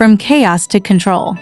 From chaos to control.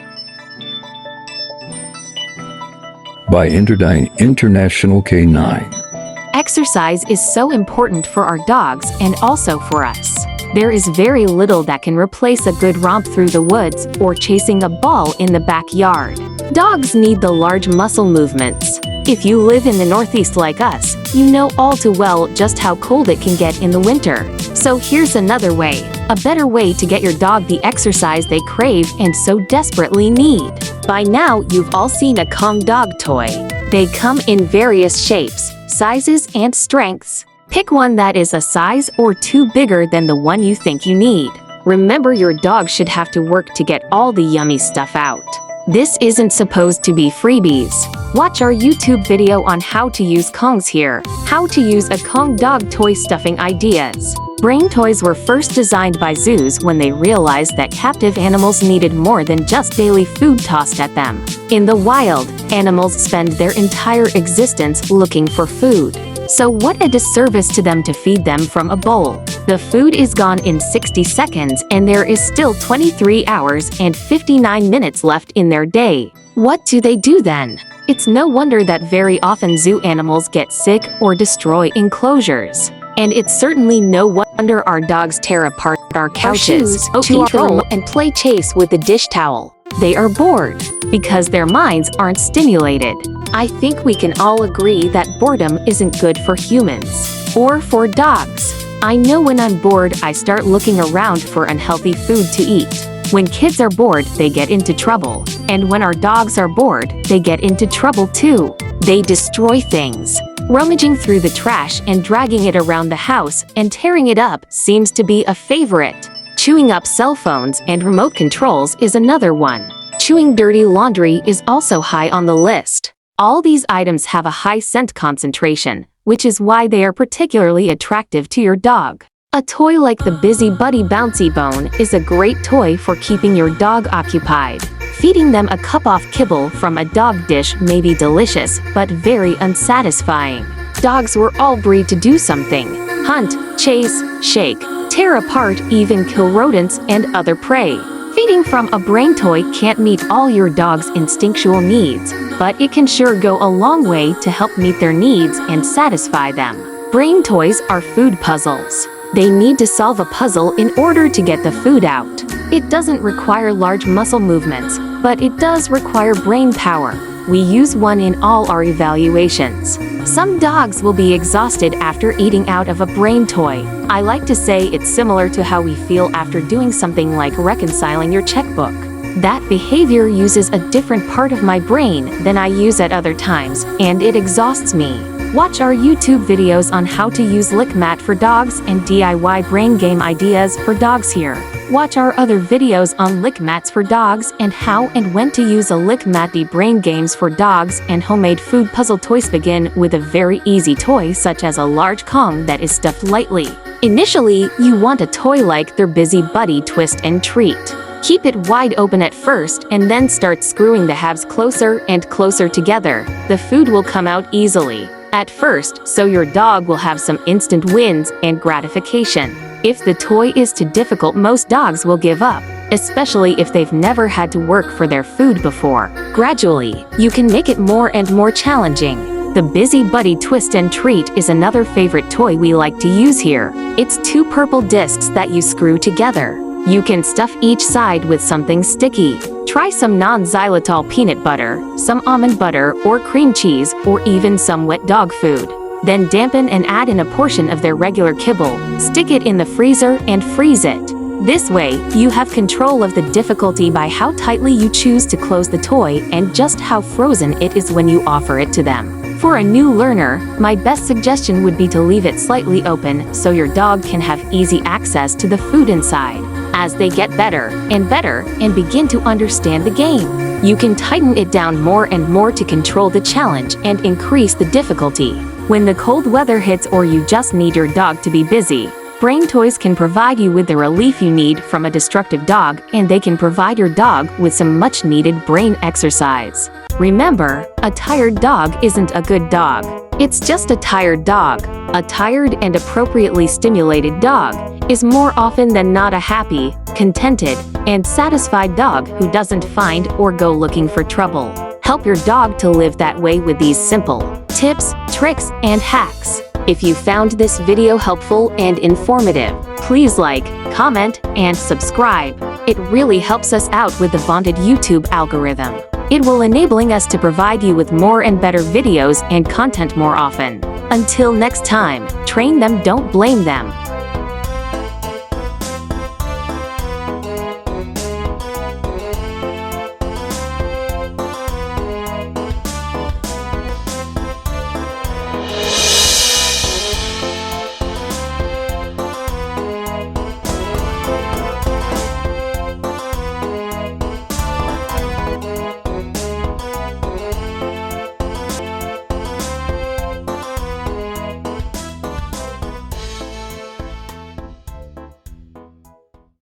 By Interdyne International K9. Exercise is so important for our dogs and also for us. There is very little that can replace a good romp through the woods or chasing a ball in the backyard. Dogs need the large muscle movements. If you live in the Northeast like us, you know all too well just how cold it can get in the winter. So here's another way, a better way to get your dog the exercise they crave and so desperately need. By now, you've all seen a Kong dog toy. They come in various shapes, sizes, and strengths. Pick one that is a size or two bigger than the one you think you need. Remember, your dog should have to work to get all the yummy stuff out. This isn't supposed to be freebies. Watch our YouTube video on how to use Kongs here. How to use a Kong dog toy stuffing ideas. Brain toys were first designed by zoos when they realized that captive animals needed more than just daily food tossed at them. In the wild, animals spend their entire existence looking for food. So what a disservice to them to feed them from a bowl. The food is gone in 60 seconds and there is still 23 hours and 59 minutes left in their day. What do they do then? It's no wonder that very often zoo animals get sick or destroy enclosures. And it's certainly no wonder our dogs tear apart our couches, to troll and play chase with the dish towel. They are bored because their minds aren't stimulated. I think we can all agree that boredom isn't good for humans or for dogs. I know when I'm bored, I start looking around for unhealthy food to eat. When kids are bored, they get into trouble. And when our dogs are bored, they get into trouble too. They destroy things. Rummaging through the trash and dragging it around the house and tearing it up seems to be a favorite. Chewing up cell phones and remote controls is another one. Chewing dirty laundry is also high on the list. All these items have a high scent concentration, which is why they are particularly attractive to your dog. A toy like the Busy Buddy Bouncy Bone is a great toy for keeping your dog occupied. Feeding them a cup-off kibble from a dog dish may be delicious, but very unsatisfying. Dogs were all bred to do something: hunt, chase, shake, tear apart, even kill rodents and other prey. Feeding from a brain toy can't meet all your dog's instinctual needs, but it can sure go a long way to help meet their needs and satisfy them. Brain toys are food puzzles. They need to solve a puzzle in order to get the food out. It doesn't require large muscle movements, but it does require brain power. We use one in all our evaluations. Some dogs will be exhausted after eating out of a brain toy. I like to say it's similar to how we feel after doing something like reconciling your checkbook. That behavior uses a different part of my brain than I use at other times, and it exhausts me. Watch our YouTube videos on how to use Lick Mat for dogs and DIY brain game ideas for dogs here. Watch our other videos on Lick Mats for dogs and how and when to use a Lick Mat. Brain games for dogs and homemade food puzzle toys begin with a very easy toy such as a large Kong that is stuffed lightly. Initially, you want a toy like their Busy Buddy Twist and Treat. Keep it wide open at first and then start screwing the halves closer and closer together. The food will come out easily at first, so your dog will have some instant wins and gratification. If the toy is too difficult, most dogs will give up, especially if they've never had to work for their food before. Gradually, you can make it more and more challenging. The Busy Buddy Twist and Treat is another favorite toy we like to use here. It's two purple discs that you screw together. You can stuff each side with something sticky. Try some non-xylitol peanut butter, some almond butter or cream cheese, or even some wet dog food. Then dampen and add in a portion of their regular kibble. Stick it in the freezer and freeze it. This way, you have control of the difficulty by how tightly you choose to close the toy and just how frozen it is when you offer it to them. For a new learner, my best suggestion would be to leave it slightly open so your dog can have easy access to the food inside. As they get better and begin to understand the game, you can tighten it down more and more to control the challenge and increase the difficulty. When the cold weather hits or you just need your dog to be busy, brain toys can provide you with the relief you need from a destructive dog, and they can provide your dog with some much-needed brain exercise. Remember, a tired dog isn't a good dog. It's just a tired dog. A tired and appropriately stimulated dog is more often than not a happy, contented, and satisfied dog who doesn't find or go looking for trouble. Help your dog to live that way with these simple tips, tricks, and hacks. If you found this video helpful and informative, please like, comment, and subscribe. It really helps us out with the vaunted YouTube algorithm. It will enabling us to provide you with more and better videos and content more often. Until next time, train them, don't blame them.